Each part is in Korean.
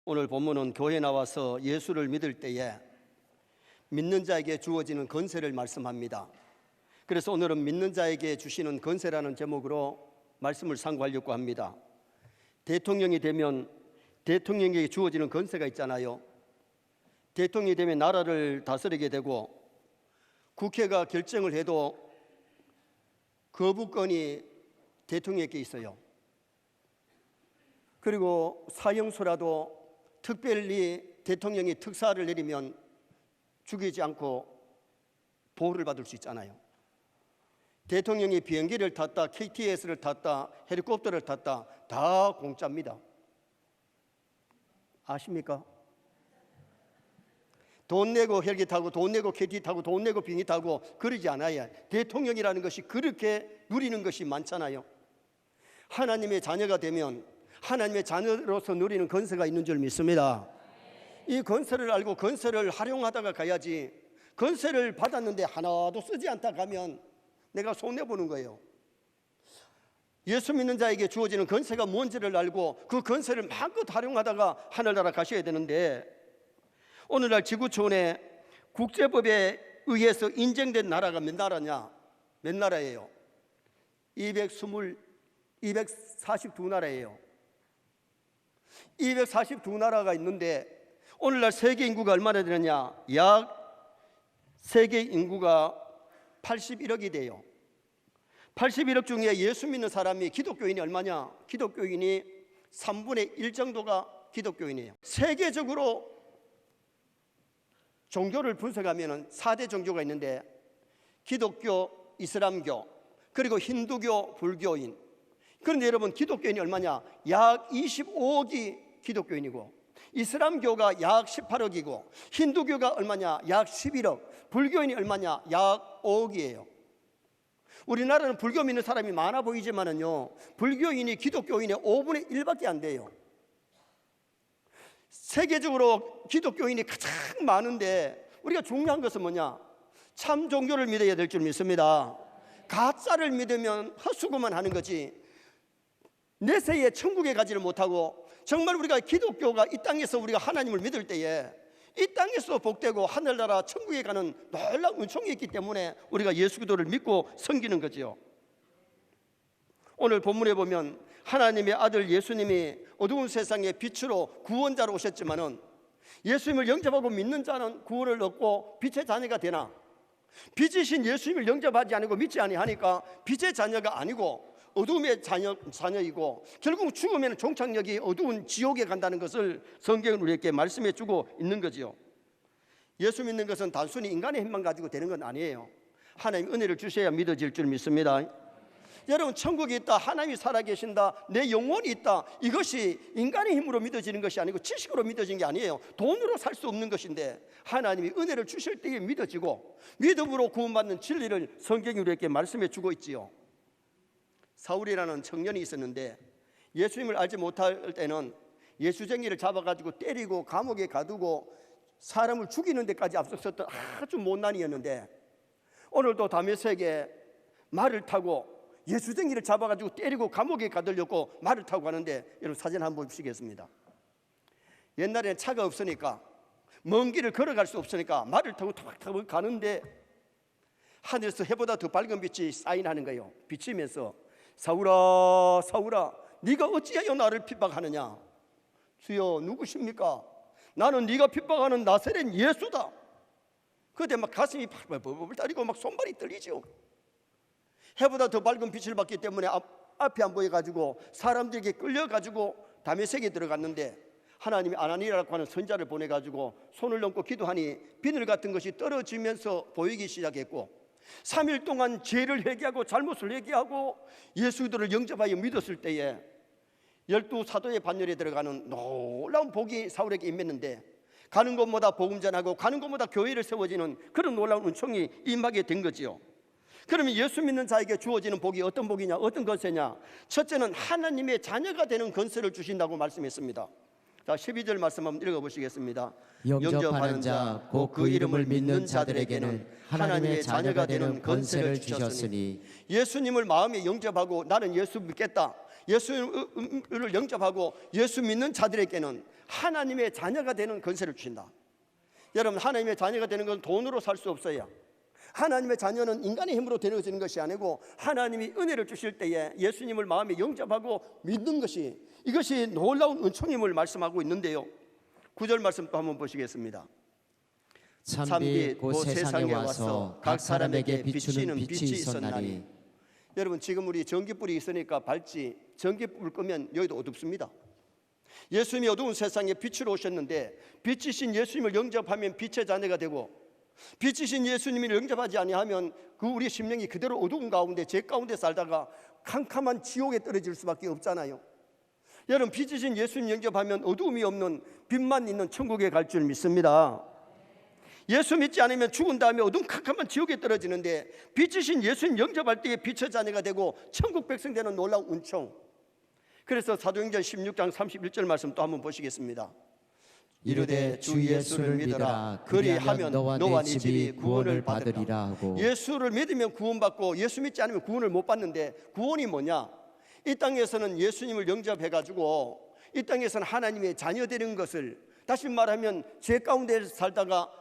오늘 본문은 교회에 나와서 예수를 믿을 때에 믿는 자에게 주어지는 권세를 말씀합니다. 그래서 오늘은 믿는 자에게 주시는 권세라는 제목으로 말씀을 상고하려고 합니다. 대통령이 되면 대통령에게 주어지는 권세가 있잖아요. 대통령이 되면 나라를 다스리게 되고, 국회가 결정을 해도 거부권이 대통령에게 있어요. 그리고 사형수라도 특별히 대통령이 특사를 내리면 죽이지 않고 보호를 받을 수 있잖아요. 대통령이 비행기를 탔다, KTX를 탔다, 헬리콥터를 탔다, 다 공짜입니다. 아십니까? 돈 내고 헬기 타고, 돈 내고 KT 타고, 돈 내고 비행기 타고 그러지 않아요. 대통령이라는 것이 그렇게 누리는 것이 많잖아요. 하나님의 자녀가 되면 하나님의 자녀로서 누리는 권세가 있는 줄 믿습니다. 이 권세를 알고 권세를 활용하다가 가야지, 권세를 받았는데 하나도 쓰지 않다 가면 내가 손해보는 거예요. 예수 믿는 자에게 주어지는 권세가 뭔지를 알고 그 권세를 마음껏 활용하다가 하늘나라 가셔야 되는데, 오늘날 지구촌에 국제법에 의해서 인정된 나라가 몇 나라냐? 몇 나라예요? 242나라예요. 242나라가 있는데 오늘날 세계 인구가 얼마나 되느냐? 약 세계 인구가 81억이 돼요. 81억 중에 예수 믿는 사람이, 기독교인이 얼마냐? 기독교인이 3분의 1 정도가 기독교인이에요. 세계적으로 종교를 분석하면 4대 종교가 있는데, 기독교, 이슬람교, 그리고 힌두교, 불교인. 그런데 여러분, 기독교인이 얼마냐? 약 25억이 기독교인이고, 이슬람교가 약 18억이고, 힌두교가 얼마냐? 약 11억, 불교인이 얼마냐? 약 5억이에요. 우리나라는 불교 믿는 사람이 많아 보이지만은요, 불교인이 기독교인의 5분의 1밖에 안 돼요. 세계적으로 기독교인이 가장 많은데, 우리가 중요한 것은 뭐냐? 참 종교를 믿어야 될 줄 믿습니다. 가짜를 믿으면 헛수고만 하는 거지, 내세에 천국에 가지를 못하고, 정말 우리가 기독교가 이 땅에서 우리가 하나님을 믿을 때에 이 땅에서 복되고 하늘나라 천국에 가는 놀라운 은총이 있기 때문에 우리가 예수 그리스도를 믿고 섬기는 거지요. 오늘 본문에 보면 하나님의 아들 예수님이 어두운 세상의 빛으로 구원자로 오셨지만은, 예수님을 영접하고 믿는 자는 구원을 얻고 빛의 자녀가 되나, 빛이신 예수님을 영접하지 않고 믿지 아니하니까 빛의 자녀가 아니고 어둠의 자녀이고, 결국 죽으면 종착역이 어두운 지옥에 간다는 것을 성경은 우리에게 말씀해 주고 있는 거지요. 예수 믿는 것은 단순히 인간의 힘만 가지고 되는 건 아니에요. 하나님 은혜를 주셔야 믿어질 줄 믿습니다. 여러분, 천국이 있다, 하나님이 살아계신다, 내 영혼이 있다, 이것이 인간의 힘으로 믿어지는 것이 아니고 지식으로 믿어지는 게 아니에요. 돈으로 살 수 없는 것인데, 하나님이 은혜를 주실 때에 믿어지고 믿음으로 구원받는 진리를 성경이 우리에게 말씀해 주고 있지요. 사울이라는 청년이 있었는데, 예수님을 알지 못할 때는 예수쟁이를 잡아가지고 때리고 감옥에 가두고 사람을 죽이는 데까지 앞섰었던 아주 못난이였는데, 오늘도 다메섹에 말을 타고 예수쟁이를 잡아가지고 때리고 감옥에 가두려고 말을 타고 가는데, 여러분 사진 한번 보시겠습니다. 옛날에는 차가 없으니까, 먼 길을 걸어갈 수 없으니까 말을 타고 타고 가는데, 하늘에서 해보다 더 밝은 빛이 사인하는 거예요. 비치면서, 사울아 사울아 네가 어찌하여 나를 핍박하느냐? 주여 누구십니까? 나는 네가 핍박하는 나사렛 예수다. 그때 막 가슴이 벌벌 떨리고 막 손발이 떨리죠. 해보다 더 밝은 빛을 받기 때문에 앞이 안 보여가지고 사람들에게 끌려가지고 다메섹에 들어갔는데, 하나님이 아나니아라고 하는 선자를 보내가지고 손을 얹고 기도하니 비늘 같은 것이 떨어지면서 보이기 시작했고, 3일 동안 죄를 회개하고 잘못을 회개하고 예수들을 영접하여 믿었을 때에 12사도의 반열에 들어가는 놀라운 복이 사울에게 임했는데, 가는 곳마다 복음 전하고 가는 곳마다 교회를 세워지는 그런 놀라운 은총이 임하게 된 거지요. 그러면 예수 믿는 자에게 주어지는 복이 어떤 복이냐, 어떤 권세냐? 첫째는 하나님의 자녀가 되는 권세를 주신다고 말씀했습니다. 자, 12절 말씀 한번 읽어보시겠습니다. 영접하는 자 곧 그 이름을 믿는 자들에게는 하나님의 자녀가 되는 권세를 주셨으니. 예수님을 마음에 영접하고 나는 예수 믿겠다, 예수를 영접하고 예수 믿는 자들에게는 하나님의 자녀가 되는 권세를 주신다. 여러분, 하나님의 자녀가 되는 건 돈으로 살 수 없어요. 하나님의 자녀는 인간의 힘으로 되어지는 것이 아니고 하나님이 은혜를 주실 때에 예수님을 마음에 영접하고 믿는 것이, 이것이 놀라운 은총임을 말씀하고 있는데요. 9절 말씀 또 한번 보시겠습니다. 참빛 곧 세상에 와서 각 사람에게 비추는 빛이 있었나니. 여러분, 지금 우리 전기불이 있으니까 밝지, 전기불 끄면 여기도 어둡습니다. 예수님이 어두운 세상에 빛으로 오셨는데 빛이신 예수님을 영접하면 빛의 자녀가 되고, 빛이신 예수님을 영접하지 아니하면 그 우리 심령이 그대로 어두운 가운데, 죄 가운데 살다가 캄캄한 지옥에 떨어질 수밖에 없잖아요. 여러분, 빛이신 예수님 영접하면 어두움이 없는 빛만 있는 천국에 갈 줄 믿습니다. 예수 믿지 않으면 죽은 다음에 어두운 캄캄한 지옥에 떨어지는데 빛이신 예수님 영접할 때에 빛의 자녀가 되고 천국 백성 되는 놀라운 은총. 그래서 사도행전 16장 31절 말씀 또 한번 보시겠습니다. 이르되 주 예수를 믿어라. 그리하면 너와 네 집이 구원을 받으리라 하고. 예수를 믿으면 구원받고 예수 믿지 않으면 구원을 못 받는데, 구원이 뭐냐? 이 땅에서는 예수님을 영접해가지고 이 땅에서는 하나님의 자녀 되는 것을, 다시 말하면 죄 가운데 살다가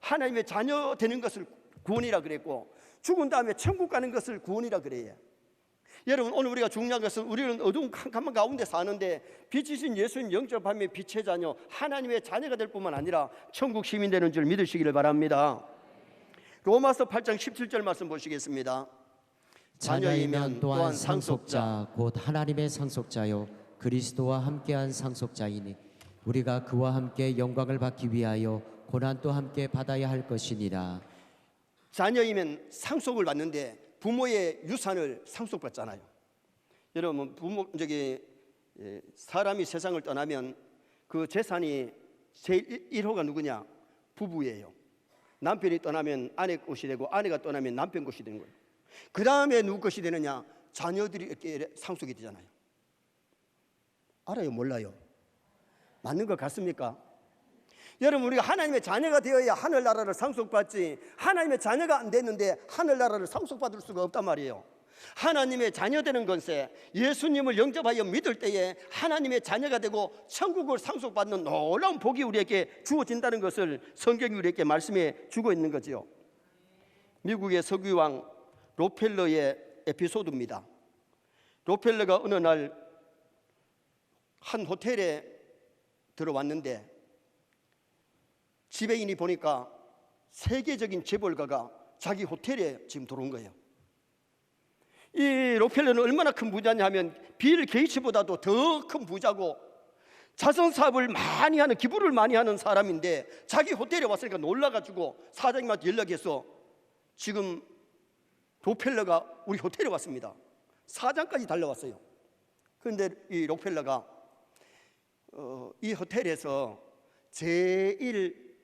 하나님의 자녀 되는 것을 구원이라 그랬고, 죽은 다음에 천국 가는 것을 구원이라 그래요. 여러분, 오늘 우리가 중요한 것은 우리는 어두운 캄캄한 가운데 사는데 빛이신 예수님 영접하며 빛의 자녀, 하나님의 자녀가 될 뿐만 아니라 천국 시민 되는 줄 믿으시기를 바랍니다. 로마서 8장 17절 말씀 보시겠습니다. 자녀이면 또한 상속자 곧 하나님의 상속자요 그리스도와 함께한 상속자이니 우리가 그와 함께 영광을 받기 위하여 고난도 함께 받아야 할 것이니라. 자녀이면 상속을 받는데 부모의 유산을 상속받잖아요. 여러분, 사람이 세상을 떠나면 그 재산이 제일 1호가 누구냐? 부부예요. 남편이 떠나면 아내 것이 되고 아내가 떠나면 남편 것이 되는 거예요. 그 다음에 누구 것이 되느냐? 자녀들이 이렇게 상속이 되잖아요. 알아요? 몰라요? 맞는 것 같습니까? 여러분, 우리가 하나님의 자녀가 되어야 하늘나라를 상속받지, 하나님의 자녀가 안 됐는데 하늘나라를 상속받을 수가 없단 말이에요. 하나님의 자녀 되는 것에 예수님을 영접하여 믿을 때에 하나님의 자녀가 되고 천국을 상속받는 놀라운 복이 우리에게 주어진다는 것을 성경이 우리에게 말씀해 주고 있는 거죠. 미국의 석유왕 록펠러의 에피소드입니다. 록펠러가 어느 날 한 호텔에 들어왔는데 지배인이 보니까 세계적인 재벌가가 자기 호텔에 지금 들어온 거예요. 이 록펠러는 얼마나 큰 부자냐 하면 빌 게이츠보다도 더 큰 부자고 자선 사업을 많이 하는, 기부를 많이 하는 사람인데 자기 호텔에 왔으니까 놀라가지고 사장님한테 연락해서 지금 록펠러가 우리 호텔에 왔습니다. 사장까지 달려왔어요. 그런데 이 록펠러가 이 호텔에서 제일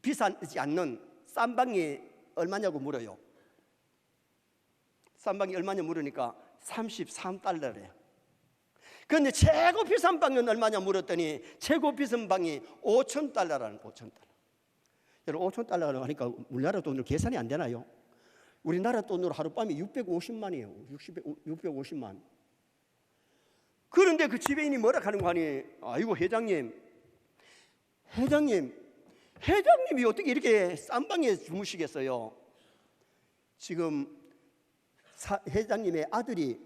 비싸지 않는 싼 방이 얼마냐고 물어요. 싼 방이 얼마냐 물으니까 33달러래요. 그런데 최고 비싼 방은 얼마냐 물었더니 최고 비싼 방이 5,000달러라는 5,000달러. 여러분, 5,000달러라고 하니까 우리나라 돈으로 계산이 안 되나요? 우리나라 돈으로 하룻밤에 650만이에요. 650만. 그런데 그 지배인이 뭐라 하는 거 아니? 아이고 회장님이 어떻게 이렇게 싼 방에 주무시겠어요? 지금 회장님의 아들이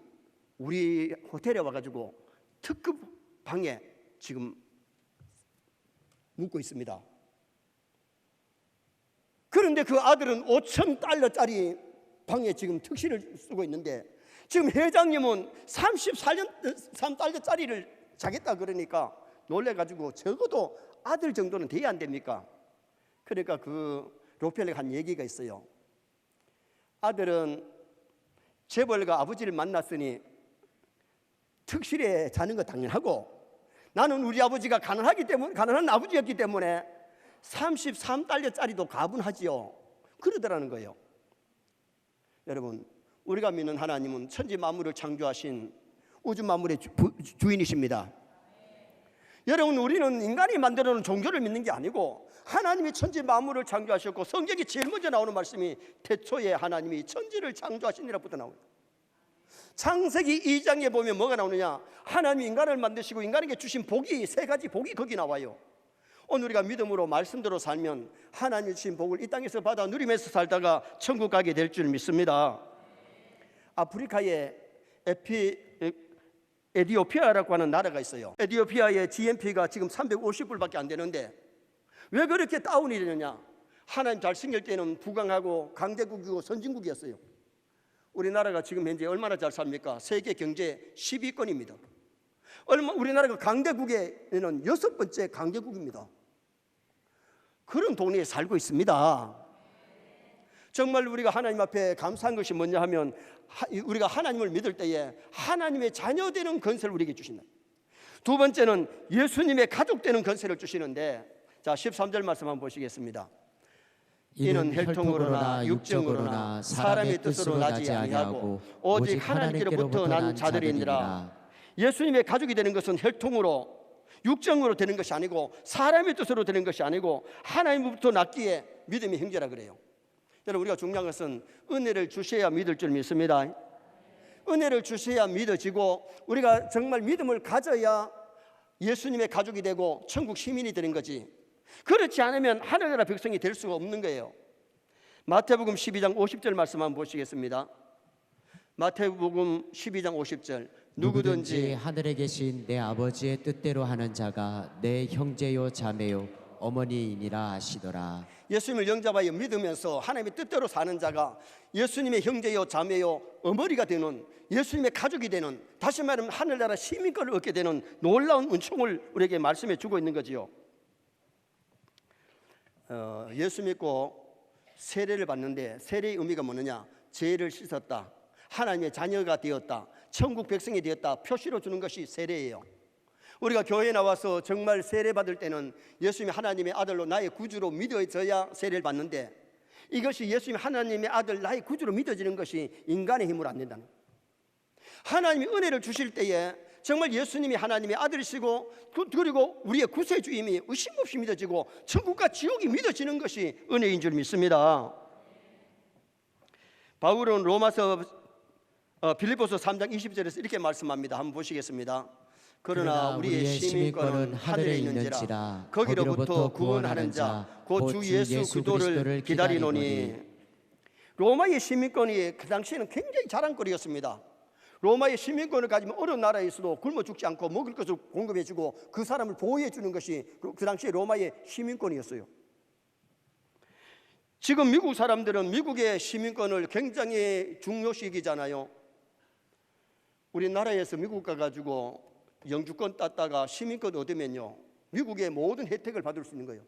우리 호텔에 와가지고 특급 방에 지금 묵고 있습니다. 그런데 그 아들은 5,000달러짜리 방에 지금 특실을 쓰고 있는데 지금 회장님은 33달러짜리를 자겠다 그러니까 놀래가지고 적어도 아들 정도는 돼야 안 됩니까? 그러니까 그 록펠러가 한 얘기가 있어요. 아들은 재벌가 아버지를 만났으니 특실에 자는 거 당연하고 나는 우리 아버지가 가난한 아버지였기 때문에 33달러짜리도 가분하지요. 그러더라는 거예요. 여러분, 우리가 믿는 하나님은 천지 만물을 창조하신 우주 만물의 주인이십니다. 여러분, 우리는 인간이 만들어 놓은 종교를 믿는 게 아니고 하나님이 천지 만물을 창조하셨고 성경이 제일 먼저 나오는 말씀이 태초에 하나님이 천지를 창조하시니라부터 나옵니다. 창세기 2장에 보면 뭐가 나오느냐? 하나님이 인간을 만드시고 인간에게 주신 복이, 세 가지 복이 거기 나와요. 오늘 우리가 믿음으로 말씀대로 살면 하나님 주신 복을 이 땅에서 받아 누리면서 살다가 천국 가게 될 줄 믿습니다. 아프리카에 에티오피아라고 하는 나라가 있어요. 에티오피아의 GNP가 지금 350불밖에 안 되는데 왜 그렇게 다운이 되느냐? 하나님 잘 생길 때는 부강하고 강대국이고 선진국이었어요. 우리나라가 지금 현재 얼마나 잘 삽니까? 세계 경제 10위권입니다. 우리나라가 강대국에는 6번째 강대국입니다. 그런 동네에 살고 있습니다. 정말 우리가 하나님 앞에 감사한 것이 뭐냐 하면 우리가 하나님을 믿을 때에 하나님의 자녀 되는 권세를 우리에게 주신다. 두 번째는 예수님의 가족 되는 권세를 주시는데, 자 13절 말씀 한번 보시겠습니다. 이는 혈통으로나 육정으로나 사람의 뜻으로 나지 아니하고 오직 하나님께로부터 난 자들이니라. 예수님의 가족이 되는 것은 혈통으로 육정으로 되는 것이 아니고 사람의 뜻으로 되는 것이 아니고 하나님으로부터 났기에 믿음이 형제라 그래요. 여러분, 우리가 중요한 것은 은혜를 주셔야 믿을 줄 믿습니다. 은혜를 주셔야 믿어지고 우리가 정말 믿음을 가져야 예수님의 가족이 되고 천국 시민이 되는 거지. 그렇지 않으면 하늘나라 백성이 될 수가 없는 거예요. 마태복음 12장 50절 말씀 한번 보시겠습니다. 마태복음 12장 50절. 누구든지 하늘에 계신 내 아버지의 뜻대로 하는 자가 내 형제요 자매요 어머니이니라 하시더라. 예수님을 영접하여 믿으면서 하나님의 뜻대로 사는 자가 예수님의 형제요 자매요 어머니가 되는, 예수님의 가족이 되는, 다시 말하면 하늘나라 시민권을 얻게 되는 놀라운 은총을 우리에게 말씀해 주고 있는 거지요. 예수 믿고 세례를 받는데 세례의 의미가 뭐느냐? 죄를 씻었다, 하나님의 자녀가 되었다, 천국 백성이 되었다 표시로 주는 것이 세례예요. 우리가 교회에 나와서 정말 세례 받을 때는 예수님이 하나님의 아들로 나의 구주로 믿어져야 세례를 받는데, 이것이 예수님이 하나님의 아들 나의 구주로 믿어지는 것이 인간의 힘으로 안 된다는 거예요. 하나님이 은혜를 주실 때에 정말 예수님이 하나님의 아들이시고 그리고 우리의 구세주임이 의심 없이 믿어지고 천국과 지옥이 믿어지는 것이 은혜인 줄 믿습니다. 바울은 로마서 빌립보서 3장 20절에서 이렇게 말씀합니다. 한번 보시겠습니다. 그러나 우리의 시민권은 하늘에 있는지라 거기로부터 구원하는 자 곧 주 예수 그리스도를 기다리노니. 로마의 시민권이 그 당시에는 굉장히 자랑거리였습니다. 로마의 시민권을 가지면 어느 나라에서도 굶어 죽지 않고 먹을 것을 공급해주고 그 사람을 보호해주는 것이 그 당시에 로마의 시민권이었어요. 지금 미국 사람들은 미국의 시민권을 굉장히 중요시 여기잖아요. 우리나라에서 미국 가가지고 영주권 땄다가 시민권 얻으면요 미국의 모든 혜택을 받을 수 있는 거예요.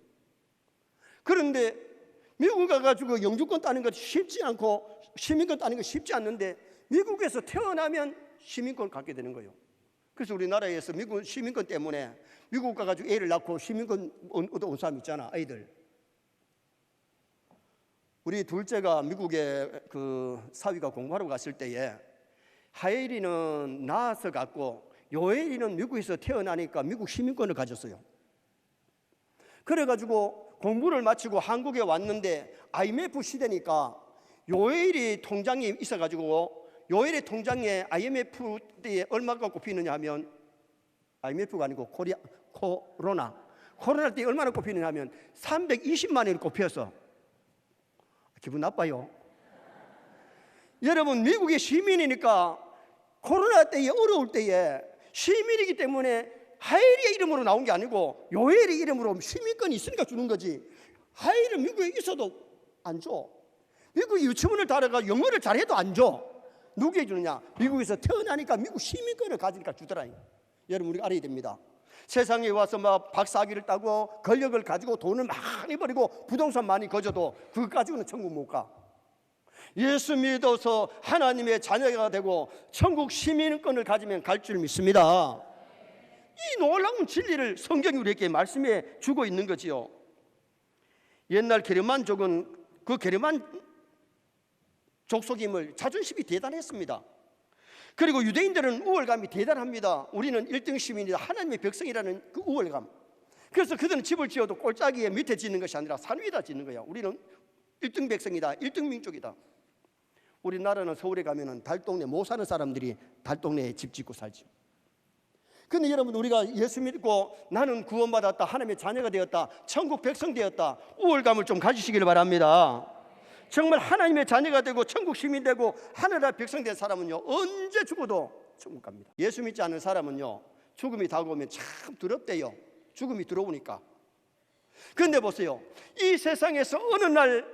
그런데 미국 가가지고 영주권 따는 것이 쉽지 않고 시민권 따는 것이 쉽지 않는데 미국에서 태어나면 시민권을 갖게 되는 거예요. 그래서 우리나라에서 미국 시민권 때문에 미국 가가지고 애를 낳고 시민권 얻어온 사람 있잖아, 아이들. 우리 둘째가 미국에 그 사위가 공부하러 갔을 때에 하엘이는 낳아서 갔고 요엘이는 미국에서 태어나니까 미국 시민권을 가졌어요. 그래가지고 공부를 마치고 한국에 왔는데 IMF 시대니까 요엘이 통장이 있어가지고 요엘의 통장에 IMF 때에 얼마가 꼽히느냐 하면 IMF가 아니고 코로나 때 얼마나 꼽히느냐 하면 320만 원이 꼽혀서 기분 나빠요. 여러분, 미국의 시민이니까 코로나 때에 어려울 때에 시민이기 때문에 하엘의 이름으로 나온 게 아니고 요엘의 이름으로 시민권이 있으니까 주는 거지. 하엘은 미국에 있어도 안 줘. 미국 유치원을 다녀가 영어를 잘해도 안 줘. 누구에게 주느냐? 미국에서 태어나니까 미국 시민권을 가지니까 주더라. 여러분, 우리가 알아야 됩니다. 세상에 와서 막 박사학위를 따고 권력을 가지고 돈을 많이 버리고 부동산 많이 거저도 그거 가지고는 천국 못 가. 예수 믿어서 하나님의 자녀가 되고 천국 시민권을 가지면 갈 줄 믿습니다. 이 놀라운 진리를 성경이 우리에게 말씀해 주고 있는 거지요. 옛날 게르만족은 그 게르만 족속임을 자존심이 대단했습니다. 그리고 유대인들은 우월감이 대단합니다. 우리는 1등 시민이다, 하나님의 백성이라는 그 우월감. 그래서 그들은 집을 지어도 꼴짜기에 밑에 짓는 것이 아니라 산 위에다 짓는 거예요. 우리는 1등 백성이다, 1등 민족이다. 우리나라는 서울에 가면은 달동네 못 사는 사람들이 달동네에 집 짓고 살죠. 근데 여러분, 우리가 예수 믿고 나는 구원받았다, 하나님의 자녀가 되었다, 천국 백성 되었다, 우월감을 좀 가지시길 바랍니다. 정말 하나님의 자녀가 되고 천국 시민 되고 하늘나라 백성 된 사람은요, 언제 죽어도 천국 갑니다. 예수 믿지 않는 사람은요, 죽음이 다가오면 참 두렵대요. 죽음이 들어오니까. 그런데 보세요, 이 세상에서 어느 날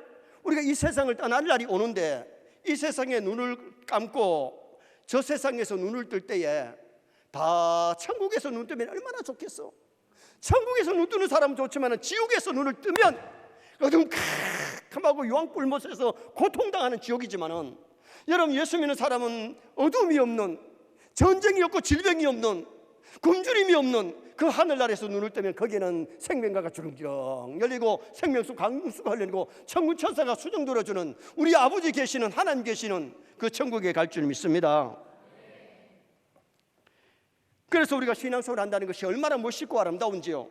우리가 이 세상을 떠날 날이 오는데, 이 세상에 눈을 감고 저 세상에서 눈을 뜰 때에 다 천국에서 눈 뜨면 얼마나 좋겠어. 천국에서 눈 뜨는 사람은 좋지만 지옥에서 눈을 뜨면 어둠캄하고 유황불못에서 고통당하는 지옥이지만은, 여러분, 예수 믿는 사람은 어둠이 없는, 전쟁이 없고 질병이 없는, 굶주림이 없는 그 하늘나라에서 눈을 뜨면 거기는 생명가가 주렁주렁 열리고 생명수 강수가 흘리고 천군 천사가 수정 들어주는 우리 아버지 계시는, 하나님 계시는 그 천국에 갈 줄 믿습니다. 그래서 우리가 신앙생활을 한다는 것이 얼마나 멋있고 아름다운지요.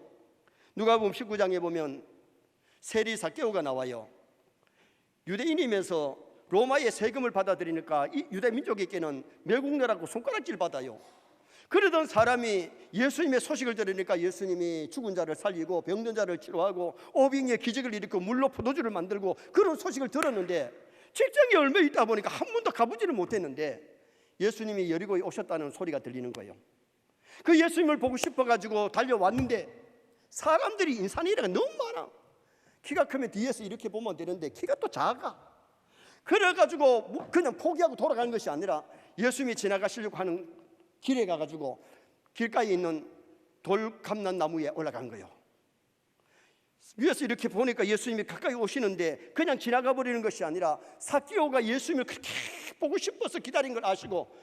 누가복음 19장에 보면 세리 삭개오가 나와요. 유대인이면서 로마의 세금을 받아들이니까 이 유대 민족에게는 매국노라고 손가락질 받아요. 그러던 사람이 예수님의 소식을 들으니까 예수님이 죽은 자를 살리고 병든 자를 치료하고 오병이의 기적을 일으키고 물로 포도주를 만들고 그런 소식을 들었는데, 직장이 얼마 있다 보니까 한 번도 가보지를 못했는데 예수님이 여리고에 오셨다는 소리가 들리는 거예요. 그 예수님을 보고 싶어가지고 달려왔는데 사람들이 인산이라가 너무 많아. 키가 크면 뒤에서 이렇게 보면 되는데 키가 또 작아. 그래가지고 그냥 포기하고 돌아가는 것이 아니라 예수님이 지나가시려고 하는 길에 가가지고 길가에 있는 돌 감난 나무에 올라간 거예요. 위에서 이렇게 보니까 예수님이 가까이 오시는데 그냥 지나가 버리는 것이 아니라 삭개오가 예수님을 그렇게 보고 싶어서 기다린 걸 아시고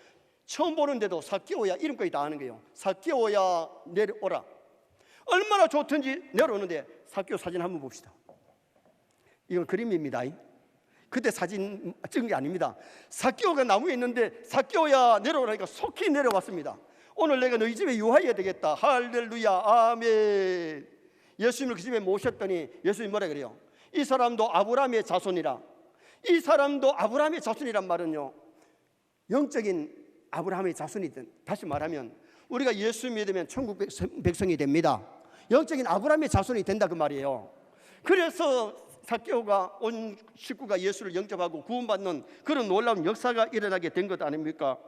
처음 보는데도 삭개오야 이름까지 다 아는 거예요. 삭개오야 내려오라. 얼마나 좋든지 내려오는데, 삭개오 사진 한번 봅시다. 이건 그림입니다. 그때 사진 찍은 게 아닙니다. 삭개오가 나무에 있는데 삭개오야 내려오라니까 속히 내려왔습니다. 오늘 내가 너희 집에 유하여야 되겠다. 할렐루야 아멘. 예수님을 그 집에 모셨더니 예수님 뭐라 그래요? 이 사람도 아브라함의 자손이라. 이 사람도 아브라함의 자손이란 말은요, 영적인 아브라함의 자손이든, 다시 말하면 우리가 예수 믿으면 천국 백성이 됩니다. 영적인 아브라함의 자손이 된다 그 말이에요. 그래서 삭개오가 온 식구가 예수를 영접하고 구원받는 그런 놀라운 역사가 일어나게 된 것 아닙니까?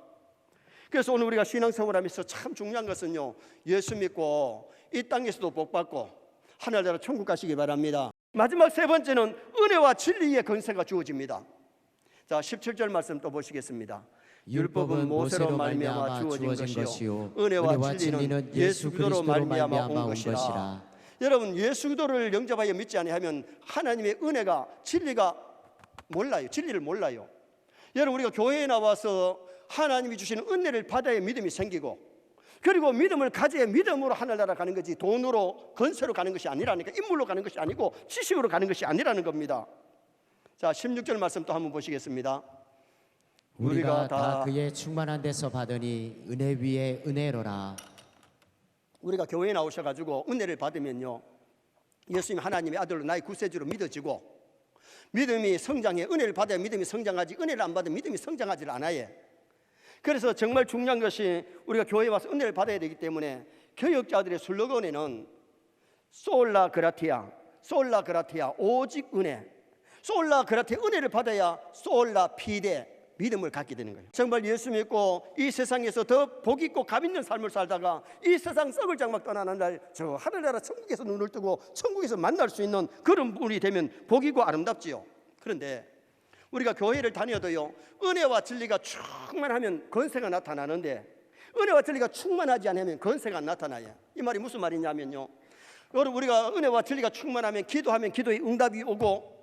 그래서 오늘 우리가 신앙생활하면서 참 중요한 것은요, 예수 믿고 이 땅에서도 복받고 하늘나라 천국 가시기 바랍니다. 마지막 세 번째는 은혜와 진리의 권세가 주어집니다. 자, 17절 말씀 또 보시겠습니다. 율법은 모세로 말미암아 주어진 것이요 은혜와 진리는 예수 그리스도로 말미암아 온 것이라. 여러분, 예수 그리스도를 영접하여 믿지 아니하면 하나님의 은혜가, 진리가 몰라요. 진리를 몰라요. 여러분, 우리가 교회에 나와서 하나님이 주시는 은혜를 받아야 믿음이 생기고, 그리고 믿음을 가져야 믿음으로 하늘나라 가는 거지, 돈으로 건세로 가는 것이 아니라니까. 인물로 가는 것이 아니고 지식으로 가는 것이 아니라는 겁니다. 자, 16절 말씀 또 한번 보시겠습니다. 우리가 다 그의 충만한 데서 받으니 은혜 위에 은혜로라. 우리가 교회에 나오셔가지고 은혜를 받으면요, 예수님 하나님의 아들로 나의 구세주로 믿어지고, 믿음이 성장해. 은혜를 받아야 믿음이 성장하지, 은혜를 안 받으면 믿음이 성장하지 않아요. 그래서 정말 중요한 것이 우리가 교회에 와서 은혜를 받아야 되기 때문에 교역자들의 슬로건에는 솔라 그라티아, 솔라 그라티아, 오직 은혜, 솔라 그라티아, 은혜를 받아야 솔라 피데, 믿음을 갖게 되는 거예요. 정말 예수 믿고 이 세상에서 더 복 있고 감 있는 삶을 살다가 이 세상 썩을 장막 떠나는 날 저 하늘나라 천국에서 눈을 뜨고 천국에서 만날 수 있는 그런 분이 되면 복이고 아름답지요. 그런데 우리가 교회를 다녀도요, 은혜와 진리가 충만하면 권세가 나타나는데 은혜와 진리가 충만하지 않으면 권세가 안 나타나요. 이 말이 무슨 말이냐면요, 여러분, 우리가 은혜와 진리가 충만하면 기도하면 기도에 응답이 오고,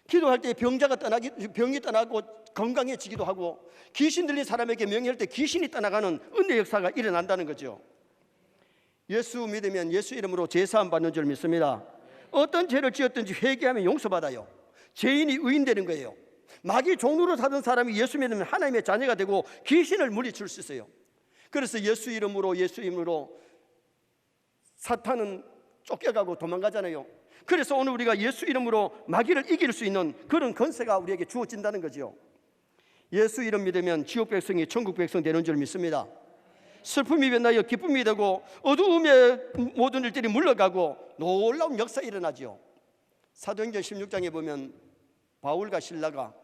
기도할 때 병이 떠나고 건강해지기도 하고, 귀신 들린 사람에게 명예할 때 귀신이 떠나가는 은혜 역사가 일어난다는 거죠. 예수 믿으면 예수 이름으로 제사함 받는 줄 믿습니다. 어떤 죄를 지었든지 회개하면 용서받아요. 죄인이 의인되는 거예요. 마귀 종로로 사던 사람이 예수 믿으면 하나님의 자녀가 되고 귀신을 물리칠 수 있어요. 그래서 예수 이름으로 사탄은 쫓겨가고 도망가잖아요. 그래서 오늘 우리가 예수 이름으로 마귀를 이길 수 있는 그런 권세가 우리에게 주어진다는 거죠. 예수 이름 믿으면 지옥 백성이 천국 백성 되는 줄 믿습니다. 슬픔이 변하여 기쁨이 되고 어두움의 모든 일들이 물러가고 놀라운 역사 일어나지요. 사도행전 16장에 보면 바울과 실라가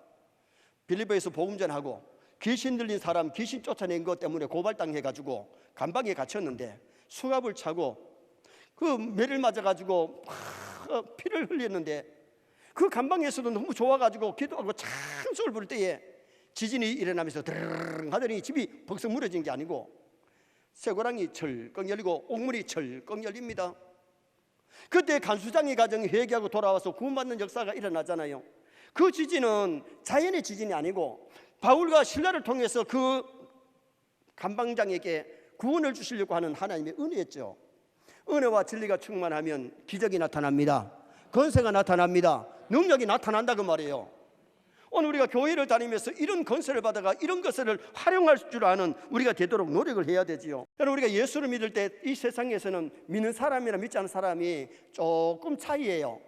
빌립보에서 복음 전하고 귀신 들린 사람 귀신 쫓아낸 것 때문에 고발당해가지고 감방에 갇혔는데 수갑을 차고 그 매를 맞아가지고 피를 흘렸는데 그 감방에서도 너무 좋아가지고 기도하고 찬송을 부를 때에 지진이 일어나면서 드르릉 하더니 집이 벅석 무너진 게 아니고 쇠고랑이 철컥 열리고 옥문이 철컥 열립니다. 그때 간수장의 가정이 회개하고 돌아와서 구원받는 역사가 일어나잖아요. 그 지진은 자연의 지진이 아니고 바울과 실라를 통해서 그 감방장에게 구원을 주시려고 하는 하나님의 은혜였죠. 은혜와 진리가 충만하면 기적이 나타납니다. 권세가 나타납니다. 능력이 나타난다 그 말이에요. 오늘 우리가 교회를 다니면서 이런 권세를 받아가 이런 것을 활용할 줄 아는 우리가 되도록 노력을 해야 되지요. 여러분, 우리가 예수를 믿을 때 이 세상에서는 믿는 사람이나 믿지 않는 사람이 조금 차이예요.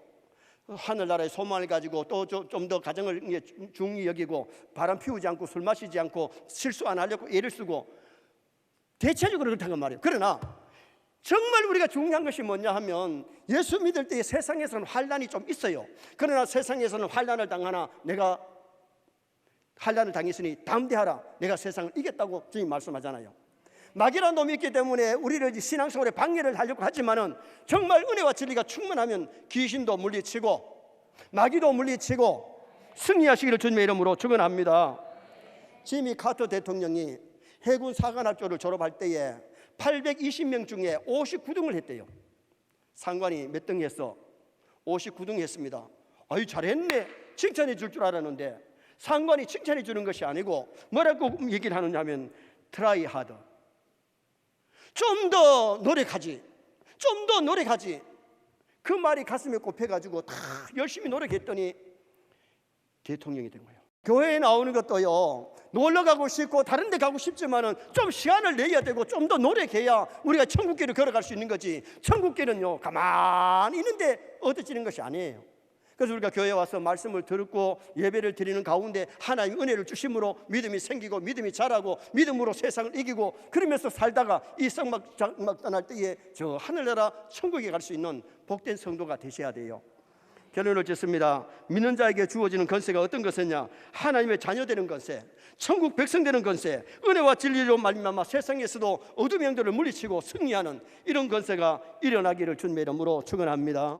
하늘나라의 소망을 가지고 또 좀 더 가정을 중히 여기고 바람 피우지 않고 술 마시지 않고 실수 안 하려고 애를 쓰고 대체적으로 그렇다는 말이에요. 그러나 정말 우리가 중요한 것이 뭐냐 하면 예수 믿을 때 세상에서는 환난이 좀 있어요. 그러나 세상에서는 환난을 당하나 내가 환난을 당했으니 담대하라, 내가 세상을 이겼다고 주님 말씀하잖아요. 마귀라는 놈이 있기 때문에 우리를 신앙생활에 방해를 하려고 하지만은 정말 은혜와 진리가 충만하면 귀신도 물리치고 마귀도 물리치고 승리하시기를 주님의 이름으로 축원합니다. 지미 카터 대통령이 해군 사관학교를 졸업할 때에 820명 중에 59등을 했대요. 상관이 몇 등 했어? 59등 했습니다. 아유 잘했네, 칭찬해 줄 알았는데 상관이 칭찬해 주는 것이 아니고 뭐라고 얘기를 하느냐 하면 트라이 하드, 좀 더 노력하지, 좀 더 노력하지. 그 말이 가슴에 꼽혀가지고 다 열심히 노력했더니 대통령이 된 거예요. 교회에 나오는 것도요, 놀러 가고 싶고 다른 데 가고 싶지만은 좀 시간을 내야 되고 좀 더 노력해야 우리가 천국길을 걸어갈 수 있는 거지. 천국길은요 가만히 있는데 얻어지는 것이 아니에요. 그래서 우리가 교회에 와서 말씀을 듣고 예배를 드리는 가운데 하나님 은혜를 주심으로 믿음이 생기고 믿음이 자라고 믿음으로 세상을 이기고 그러면서 살다가 이 성막 떠날 때에 저 하늘나라 천국에 갈 수 있는 복된 성도가 되셔야 돼요. 결론을 짓습니다. 믿는 자에게 주어지는 권세가 어떤 것이냐? 하나님의 자녀 되는 권세, 천국 백성 되는 권세, 은혜와 진리로 말미암아 세상에서도 어둠의 영들을 물리치고 승리하는 이런 권세가 일어나기를 주님의 이름으로 축원합니다.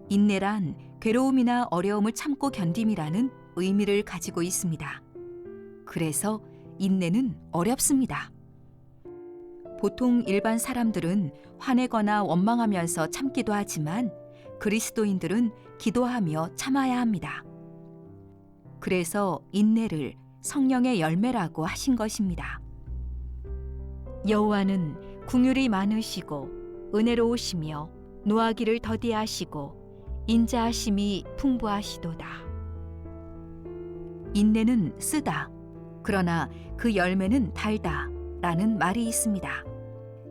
인내란 괴로움이나 어려움을 참고 견딤이라는 의미를 가지고 있습니다. 그래서 인내는 어렵습니다. 보통 일반 사람들은 화내거나 원망하면서 참기도 하지만 그리스도인들은 기도하며 참아야 합니다. 그래서 인내를 성령의 열매라고 하신 것입니다. 여호와는 긍휼이 많으시고 은혜로우시며 노하기를 더디하시고 인자하심이 풍부하시도다. 인내는 쓰다, 그러나 그 열매는 달다 라는 말이 있습니다.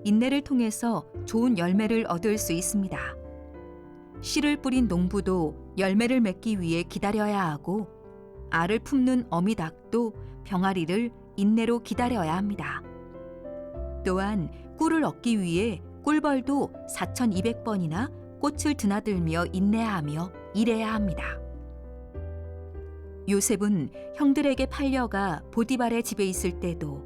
인내를 통해서 좋은 열매를 얻을 수 있습니다. 씨를 뿌린 농부도 열매를 맺기 위해 기다려야 하고 알을 품는 어미닭도 병아리를 인내로 기다려야 합니다. 또한 꿀을 얻기 위해 꿀벌도 4200번이나 꽃을 드나들며 인내하며 일해야 합니다. 요셉은 형들에게 팔려가 보디발의 집에 있을 때도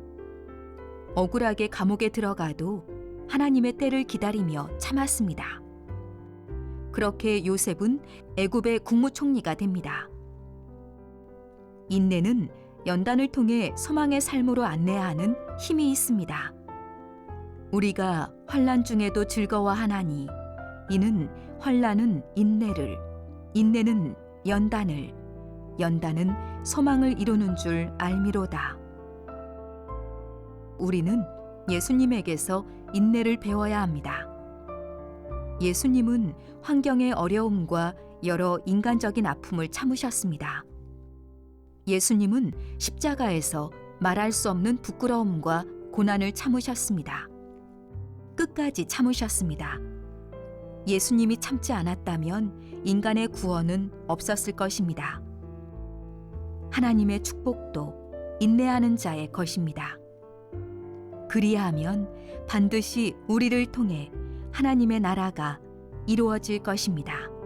억울하게 감옥에 들어가도 하나님의 때를 기다리며 참았습니다. 그렇게 요셉은 애굽의 국무총리가 됩니다. 인내는 연단을 통해 소망의 삶으로 안내하는 힘이 있습니다. 우리가 환난 중에도 즐거워하나니 이는 환난은 인내를, 인내는 연단을, 연단은 소망을 이루는 줄 알미로다. 우리는 예수님에게서 인내를 배워야 합니다. 예수님은 환경의 어려움과 여러 인간적인 아픔을 참으셨습니다. 예수님은 십자가에서 말할 수 없는 부끄러움과 고난을 참으셨습니다. 끝까지 참으셨습니다. 예수님이 참지 않았다면 인간의 구원은 없었을 것입니다. 하나님의 축복도 인내하는 자의 것입니다. 그리하면 반드시 우리를 통해 하나님의 나라가 이루어질 것입니다.